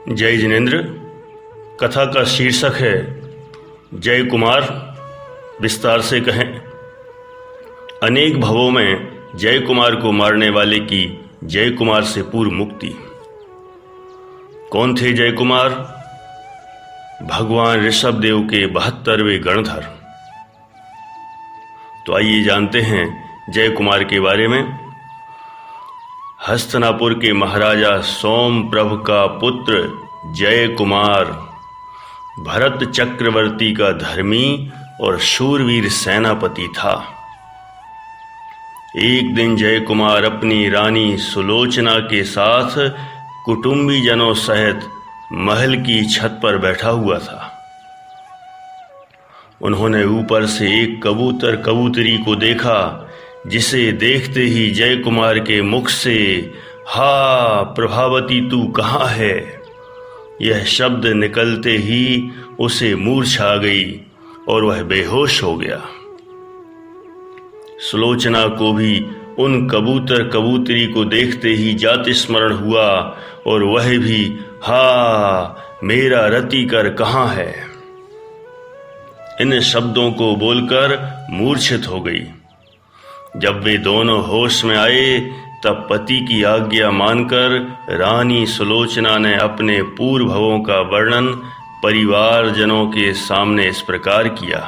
जय जिनेन्द्र। कथा का शीर्षक है जय कुमार। विस्तार से कहें, अनेक भवों में जय कुमार को मारने वाले की जय कुमार से पूर्व मुक्ति। कौन थे जय कुमार? भगवान ऋषभ देव के 72वें गणधर। तो आइए जानते हैं जय कुमार के बारे में। हस्तनापुर के महाराजा सोमप्रभ का पुत्र जय कुमार भरत चक्रवर्ती का धर्मी और शूरवीर सेनापति था। एक दिन जय कुमार अपनी रानी सुलोचना के साथ कुटुंबी जनों सहित महल की छत पर बैठा हुआ था। उन्होंने ऊपर से एक कबूतर कबूतरी को देखा, जिसे देखते ही जय कुमार के मुख से हा प्रभावती तू कहाँ है, यह शब्द निकलते ही उसे मूर्छा आ गई और वह बेहोश हो गया। सुलोचना को भी उन कबूतर कबूतरी को देखते ही जाति स्मरण हुआ और वह भी हा मेरा रतिकर कहाँ है, इन शब्दों को बोलकर मूर्छित हो गई। जब वे दोनों होश में आए तब पति की आज्ञा मानकर रानी सुलोचना ने अपने पूर्व भवों का वर्णन परिवारजनों के सामने इस प्रकार किया।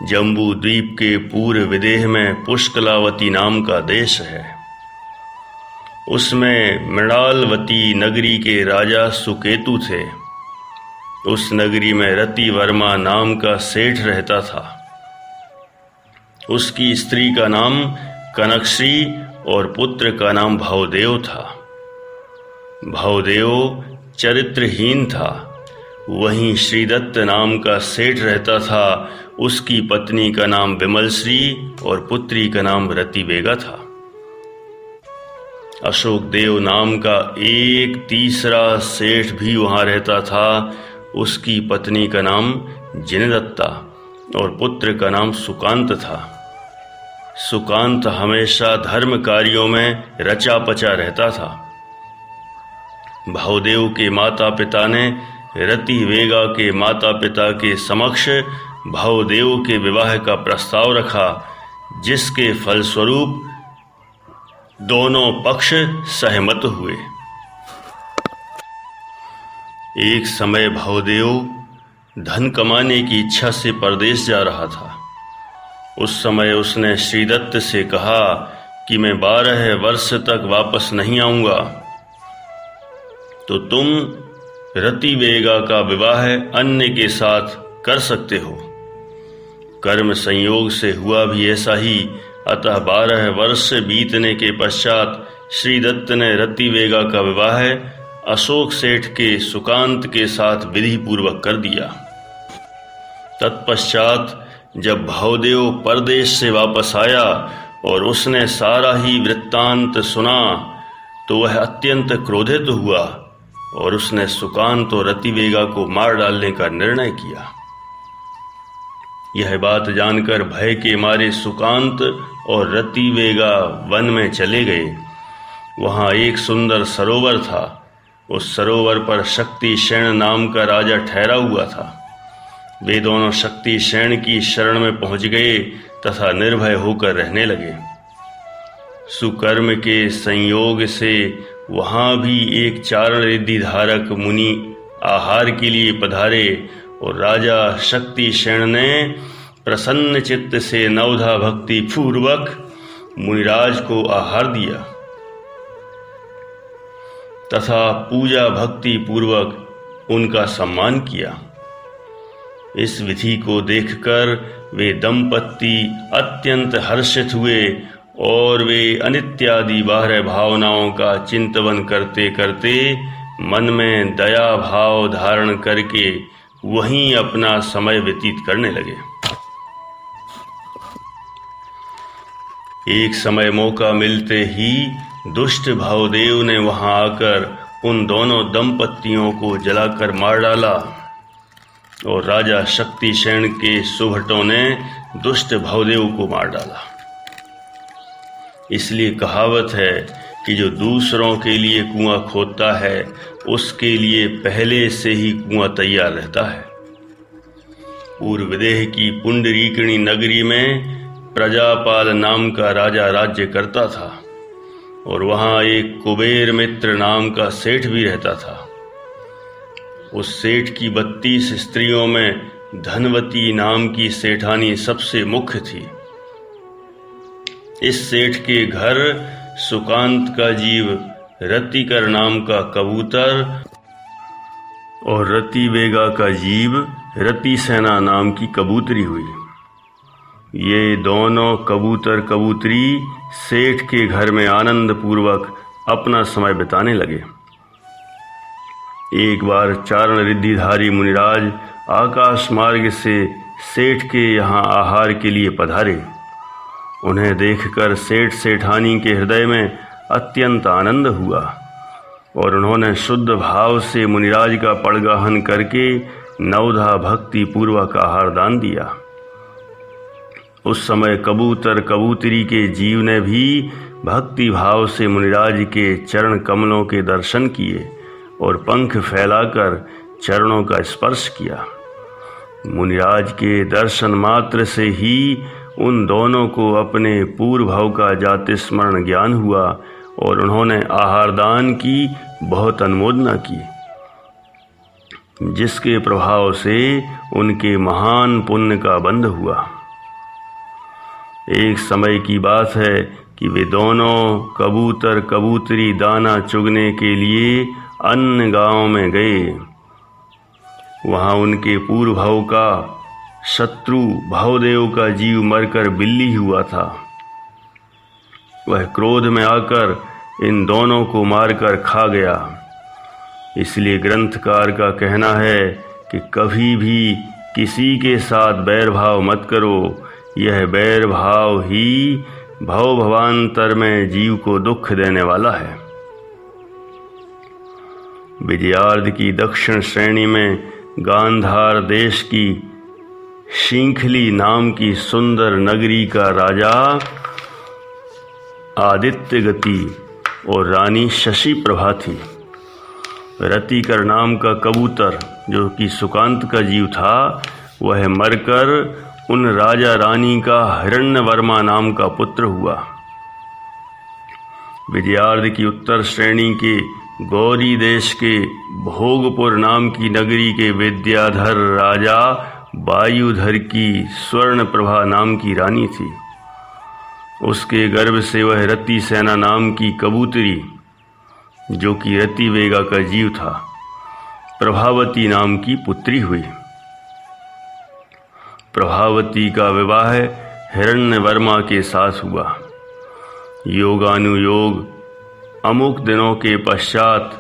जम्बू द्वीप के पूर्व विदेह में पुष्कलावती नाम का देश है। उसमें मृणालवती नगरी के राजा सुकेतु थे। उस नगरी में रति वर्मा नाम का सेठ रहता था। उसकी स्त्री का नाम कनकश्री और पुत्र का नाम भवदेव था। भवदेव चरित्रहीन था। वहीं श्रीदत्त नाम का सेठ रहता था। उसकी पत्नी का नाम विमलश्री और पुत्री का नाम रतिबेगा था। अशोक देव नाम का एक तीसरा सेठ भी वहां रहता था। उसकी पत्नी का नाम जिनदत्ता और पुत्र का नाम सुकांत था। सुकांत हमेशा धर्म कार्यों में रचा पचा रहता था। भवदेव के माता पिता ने रतिवेगा के माता पिता के समक्ष भवदेव के विवाह का प्रस्ताव रखा, जिसके फलस्वरूप दोनों पक्ष सहमत हुए। एक समय भवदेव धन कमाने की इच्छा से परदेश जा रहा था। उस समय उसने श्रीदत्त से कहा कि मैं 12 वर्ष तक वापस नहीं आऊंगा, तो तुम रतिवेगा का विवाह अन्य के साथ कर सकते हो। कर्म संयोग से हुआ भी ऐसा ही। अतः 12 वर्ष बीतने के पश्चात श्रीदत्त ने रतिवेगा का विवाह अशोक सेठ के सुकांत के साथ विधि पूर्वक कर दिया। तत्पश्चात जब भवदेव परदेश से वापस आया और उसने सारा ही वृत्तांत सुना, तो वह अत्यंत क्रोधित हुआ और उसने सुकांत और रतिवेगा को मार डालने का निर्णय किया। यह बात जानकर भय के मारे सुकांत और रतिवेगा वन में चले गए। वहां एक सुंदर सरोवर था। उस सरोवर पर शक्तिसेन नाम का राजा ठहरा हुआ था। वे दोनों शक्तिसेन की शरण में पहुंच गए तथा निर्भय होकर रहने लगे। सुकर्म के संयोग से वहां भी एक चारण रिद्धि धारक मुनि आहार के लिए पधारे और राजा शक्तिसेन ने प्रसन्न चित्त से नवधा भक्ति पूर्वक मुनिराज को आहार दिया तथा पूजा भक्ति पूर्वक उनका सम्मान किया। इस विधि को देखकर वे दंपत्ति अत्यंत हर्षित हुए और वे अनित्यादि 12 भावनाओं का चिंतन करते करते मन में दया भाव धारण करके वहीं अपना समय व्यतीत करने लगे। एक समय मौका मिलते ही दुष्ट भवदेव ने वहां आकर उन दोनों दंपत्तियों को जलाकर मार डाला और राजा शक्तिसेन के सुभटों ने दुष्ट भवदेव को मार डाला। इसलिए कहावत है कि जो दूसरों के लिए कुआं खोदता है उसके लिए पहले से ही कुआं तैयार रहता है। पूर्वदेह की पुंडरीकिणी नगरी में प्रजापाल नाम का राजा राज्य करता था और वहाँ एक कुबेर मित्र नाम का सेठ भी रहता था। उस सेठ की 32 स्त्रियों में धनवती नाम की सेठानी सबसे मुख्य थी। इस सेठ के घर सुकांत का जीव रतिकर नाम का कबूतर और रतिवेगा का जीव रतिसेना नाम की कबूतरी हुई। ये दोनों कबूतर कबूतरी सेठ के घर में आनंद पूर्वक अपना समय बिताने लगे। एक बार चारण रिद्धिधारी मुनिराज आकाश मार्ग से सेठ के यहाँ आहार के लिए पधारे। उन्हें देखकर सेठ सेठानी के हृदय में अत्यंत आनंद हुआ और उन्होंने शुद्ध भाव से मुनिराज का पड़गाहन करके नवधा भक्ति पूर्वक आहार दान दिया। उस समय कबूतर कबूतरी के जीव ने भी भक्ति भाव से मुनिराज के चरण कमलों के दर्शन किए और पंख फैलाकर चरणों का स्पर्श किया। मुनिराज के दर्शन मात्र से ही उन दोनों को अपने पूर्व भाव का जाति स्मरण ज्ञान हुआ और उन्होंने आहार दान की बहुत अनुमोदना की, जिसके प्रभाव से उनके महान पुण्य का बंध हुआ। एक समय की बात है कि वे दोनों कबूतर कबूतरी दाना चुगने के लिए अन्य गांव में गए। वहां उनके पूर्व भाव का शत्रु भावदेव का जीव मरकर बिल्ली हुआ था। वह क्रोध में आकर इन दोनों को मारकर खा गया। इसलिए ग्रंथकार का कहना है कि कभी भी किसी के साथ बैर भाव मत करो। यह बैर भाव ही भव भवांतर में जीव को दुख देने वाला है। विजयार्ध की दक्षिण श्रेणी में गांधार देश की शींखली नाम की सुंदर नगरी का राजा आदित्य गति और रानी शशि प्रभा थी। रतिकर नाम का कबूतर जो कि सुकांत का जीव था, वह मरकर उन राजा रानी का हिरण्यवर्मा नाम का पुत्र हुआ। विजयार्ध की उत्तर श्रेणी के गौरी देश के भोगपुर नाम की नगरी के विद्याधर राजा वायुधर की स्वर्ण प्रभा नाम की रानी थी। उसके गर्भ से वह रति सेना नाम की कबूतरी जो कि रतिवेगा का जीव था, प्रभावती नाम की पुत्री हुई। प्रभावती का विवाह हिरण्यवर्मा के साथ हुआ। योगानुयोग अमुक दिनों के पश्चात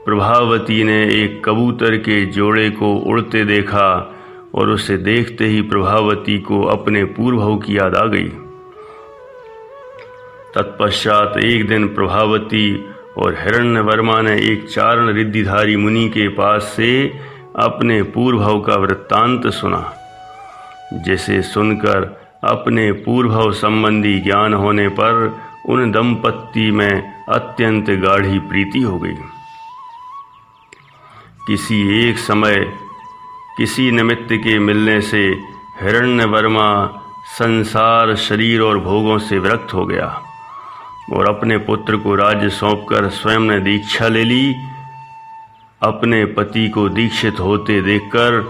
प्रभावती ने एक कबूतर के जोड़े को उड़ते देखा और उसे देखते ही प्रभावती को अपने पूर्वभाव की याद आ गई। तत्पश्चात एक दिन प्रभावती और हिरण्यवर्मा ने एक चारण रिद्धिधारी मुनि के पास से अपने पूर्वभाव का वृत्तांत सुना, जिसे सुनकर अपने पूर्वभाव संबंधी ज्ञान होने पर उन दंपत्ति में अत्यंत गाढ़ी प्रीति हो गई। किसी एक समय किसी निमित्त के मिलने से हिरण्यवर्मा संसार शरीर और भोगों से विरक्त हो गया और अपने पुत्र को राज्य सौंपकर स्वयं ने दीक्षा ले ली। अपने पति को दीक्षित होते देखकर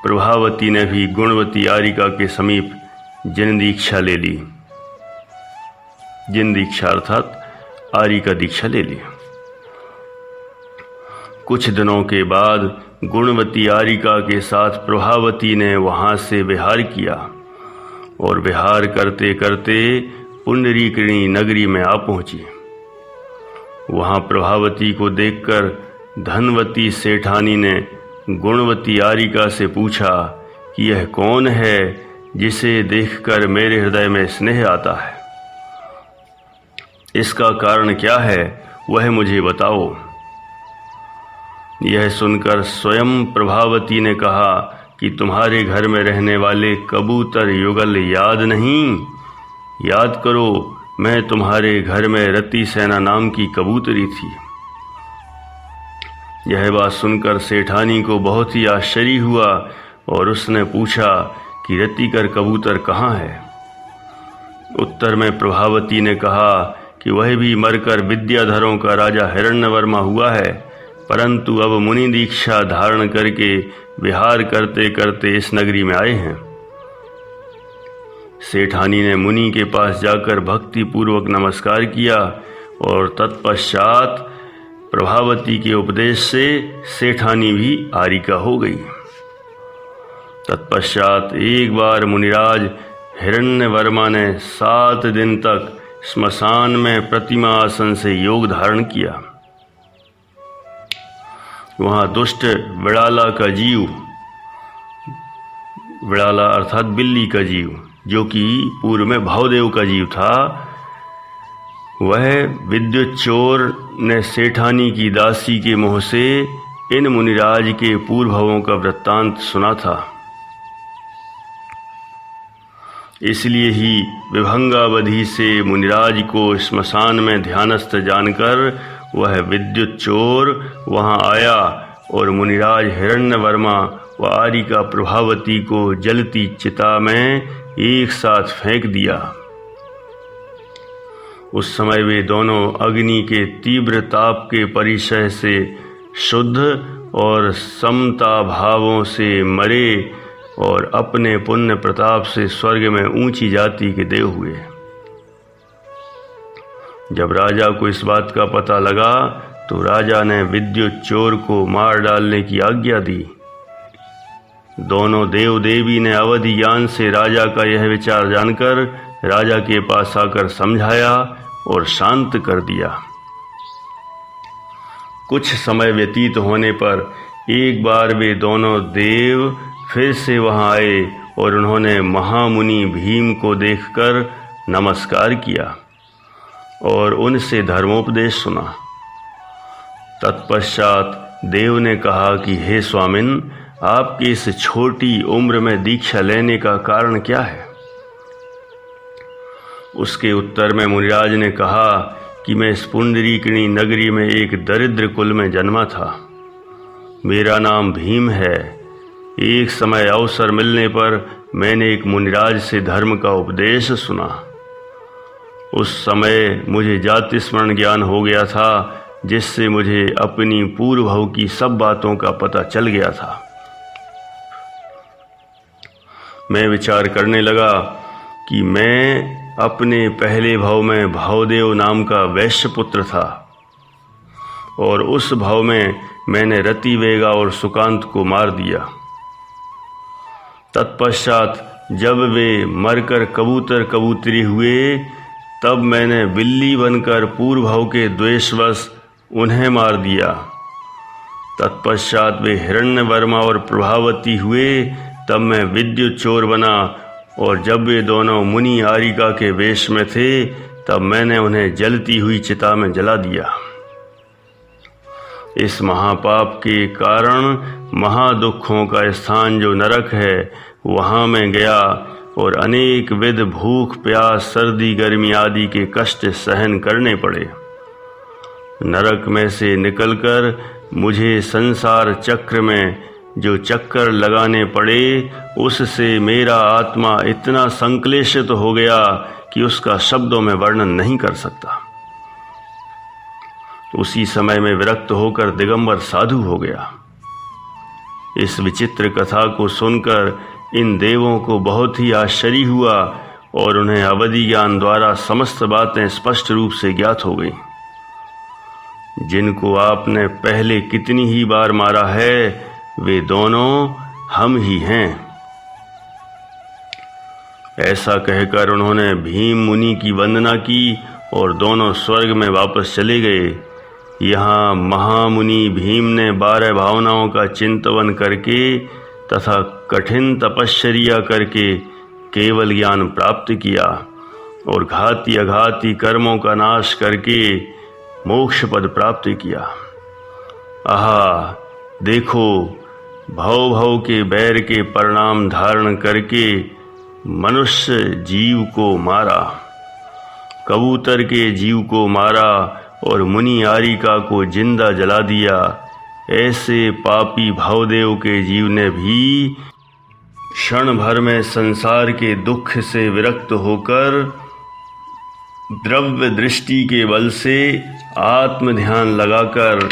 प्रभावती ने भी गुणवती आरिका के समीप जिन दीक्षा ले ली, जिन दीक्षा अर्थात आरिका दीक्षा ले ली। कुछ दिनों के बाद गुणवती आरिका के साथ प्रभावती ने वहां से विहार किया और विहार करते करते पुंडरीकिणी नगरी में आ पहुंची। वहां प्रभावती को देखकर धनवती सेठानी ने गुणवती आरिका से पूछा कि यह कौन है जिसे देखकर मेरे हृदय में स्नेह आता है, इसका कारण क्या है वह मुझे बताओ। यह सुनकर स्वयं प्रभावती ने कहा कि तुम्हारे घर में रहने वाले कबूतर युगल याद नहीं? याद करो मैं तुम्हारे घर में रति सेना नाम की कबूतरी थी। यह बात सुनकर सेठानी को बहुत ही आश्चर्य हुआ और उसने पूछा कि रतिकर कबूतर कहाँ है। उत्तर में प्रभावती ने कहा कि वह भी मरकर विद्याधरों का राजा हिरण्यवर्मा हुआ है, परंतु अब मुनि दीक्षा धारण करके विहार करते करते इस नगरी में आए हैं। सेठानी ने मुनि के पास जाकर भक्ति पूर्वक नमस्कार किया और तत्पश्चात प्रभावती के उपदेश से सेठानी भी आरिका हो गई। तत्पश्चात एक बार मुनिराज हिरण्यवर्मा ने 7 दिन तक श्मशान में प्रतिमा आसन से योग धारण किया। वहां दुष्ट विड़ाला का जीव, विड़ाला अर्थात बिल्ली का जीव, जो कि पूर्व में भावदेव का जीव था, वह विद्युत चोर ने सेठानी की दासी के मुँह से इन मुनिराज के पूर्व भवों का वृत्तांत सुना था। इसलिए ही विभंगावधि से मुनिराज को श्मशान में ध्यानस्थ जानकर वह विद्युत चोर वहां आया और मुनिराज हिरण्यवर्मा व आरिका प्रभावती को जलती चिता में एक साथ फेंक दिया। उस समय वे दोनों अग्नि के तीव्र ताप के परिचय से शुद्ध और समता भावों से मरे और अपने पुण्य प्रताप से स्वर्ग में ऊंची जाति के देव हुए। जब राजा को इस बात का पता लगा तो राजा ने विद्युत चोर को मार डालने की आज्ञा दी। दोनों देव देवी ने अवधि ज्ञान से राजा का यह विचार जानकर राजा के पास आकर समझाया और शांत कर दिया। कुछ समय व्यतीत होने पर एक बार वे दोनों देव फिर से वहां आए और उन्होंने महामुनि भीम को देखकर नमस्कार किया और उनसे धर्मोपदेश सुना। तत्पश्चात देव ने कहा कि हे स्वामिन, आपकी इस छोटी उम्र में दीक्षा लेने का कारण क्या है? उसके उत्तर में मुनिराज ने कहा कि मैं इस पुंडरीकिणी नगरी में एक दरिद्र कुल में जन्मा था। मेरा नाम भीम है। एक समय अवसर मिलने पर मैंने एक मुनिराज से धर्म का उपदेश सुना। उस समय मुझे जाति स्मरण ज्ञान हो गया था, जिससे मुझे अपनी पूर्व भव की सब बातों का पता चल गया था। मैं विचार करने लगा कि मैं अपने पहले भव में भावदेव नाम का वैश्य पुत्र था और उस भव में मैंने रतिवेगा और सुकांत को मार दिया। तत्पश्चात जब वे मरकर कबूतर कबूतरी हुए, तब मैंने बिल्ली बनकर पूर्व भव के द्वेषवश उन्हें मार दिया। तत्पश्चात वे हिरण्यवर्मा और प्रभावती हुए, तब मैं विद्युत चोर बना और जब वे दोनों मुनि आरिका के वेश में थे, तब मैंने उन्हें जलती हुई चिता में जला दिया। इस महापाप के कारण महादुखों का स्थान जो नरक है, वहाँ मैं गया और अनेक विध भूख प्यास सर्दी गर्मी आदि के कष्ट सहन करने पड़े। नरक में से निकलकर मुझे संसार चक्र में जो चक्कर लगाने पड़े, उससे मेरा आत्मा इतना संक्लेशित हो गया कि उसका शब्दों में वर्णन नहीं कर सकता। उसी समय में विरक्त होकर दिगंबर साधु हो गया। इस विचित्र कथा को सुनकर इन देवों को बहुत ही आश्चर्य हुआ और उन्हें अवधि ज्ञान द्वारा समस्त बातें स्पष्ट रूप से ज्ञात हो गई। जिनको आपने पहले कितनी ही बार मारा है, वे दोनों हम ही हैं। ऐसा कहकर उन्होंने भीम मुनि की वंदना की और दोनों स्वर्ग में वापस चले गए। यहाँ महामुनि भीम ने 12 भावनाओं का चिंतन करके तथा कठिन तपश्चर्या करके केवल ज्ञान प्राप्त किया और घाती अघाती कर्मों का नाश करके मोक्ष पद प्राप्त किया। आहा, देखो, भव भव के बैर के परिणाम धारण करके मनुष्य जीव को मारा, कबूतर के जीव को मारा और मुनि आरिका को जिंदा जला दिया, ऐसे पापी भवदेव के जीव ने भी क्षण भर में संसार के दुख से विरक्त होकर द्रव्य दृष्टि के बल से आत्म ध्यान लगाकर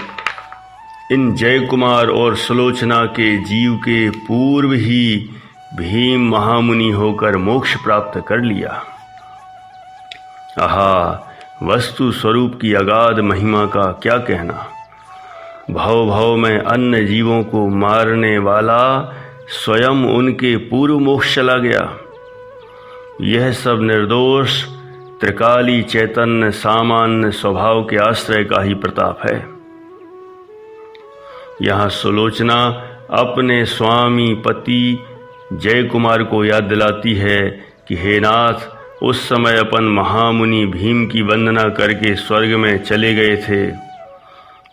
इन जयकुमार और सुलोचना के जीव के पूर्व ही भीम महामुनि होकर मोक्ष प्राप्त कर लिया। आहा, वस्तु स्वरूप की अगाध महिमा का क्या कहना। भव भव में अन्य जीवों को मारने वाला स्वयं उनके पूर्व मोक्ष चला गया। यह सब निर्दोष त्रिकाली चैतन्य सामान्य स्वभाव के आश्रय का ही प्रताप है। यहाँ सुलोचना अपने स्वामी पति जयकुमार को याद दिलाती है कि हे नाथ, उस समय अपन महामुनि भीम की वंदना करके स्वर्ग में चले गए थे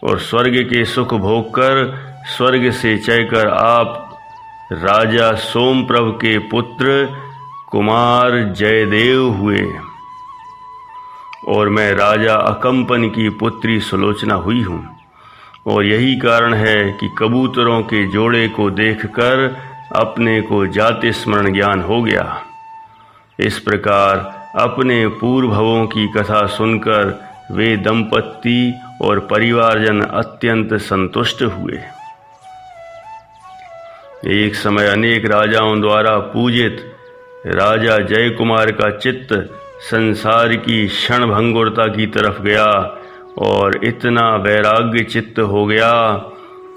और स्वर्ग के सुख भोग कर स्वर्ग से चढ़कर आप राजा सोमप्रभ के पुत्र कुमार जयदेव हुए और मैं राजा अकंपन की पुत्री सुलोचना हुई हूँ। और यही कारण है कि कबूतरों के जोड़े को देखकर अपने को जाति स्मरण ज्ञान हो गया। इस प्रकार अपने पूर्व भवों की कथा सुनकर वे दंपत्ति और परिवारजन अत्यंत संतुष्ट हुए। एक समय अनेक राजाओं द्वारा पूजित राजा जयकुमार का चित्त संसार की क्षणभंगुरता की तरफ गया और इतना वैराग्य चित्त हो गया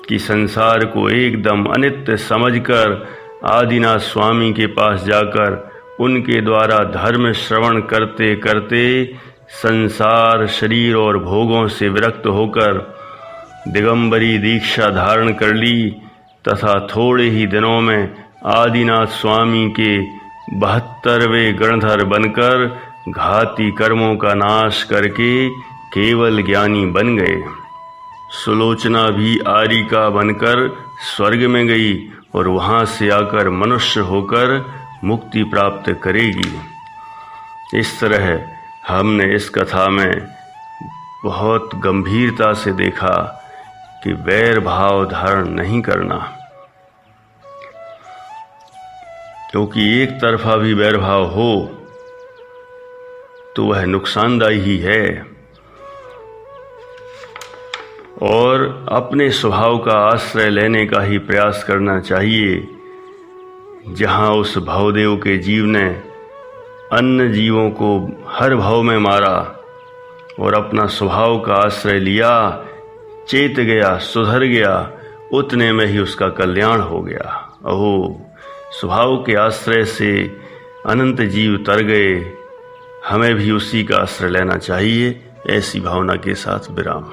कि संसार को एकदम अनित्य समझकर आदिनाथ स्वामी के पास जाकर उनके द्वारा धर्म श्रवण करते करते संसार शरीर और भोगों से विरक्त होकर दिगंबरी दीक्षा धारण कर ली तथा थोड़े ही दिनों में आदिनाथ स्वामी के 72वें गणधर बनकर घाती कर्मों का नाश करके केवल ज्ञानी बन गए। सुलोचना भी आरिका बनकर स्वर्ग में गई और वहाँ से आकर मनुष्य होकर मुक्ति प्राप्त करेगी। इस तरह हमने इस कथा में बहुत गंभीरता से देखा कि वैर भाव धारण नहीं करना, क्योंकि एक तरफा भी वैर भाव हो तो वह नुकसानदायी ही है। और अपने स्वभाव का आश्रय लेने का ही प्रयास करना चाहिए। जहाँ उस भवदेव के जीव ने अन्य जीवों को हर भाव में मारा और अपना स्वभाव का आश्रय लिया, चेत गया, सुधर गया, उतने में ही उसका कल्याण हो गया। अहो, स्वभाव के आश्रय से अनंत जीव तर गए, हमें भी उसी का आश्रय लेना चाहिए। ऐसी भावना के साथ विराम।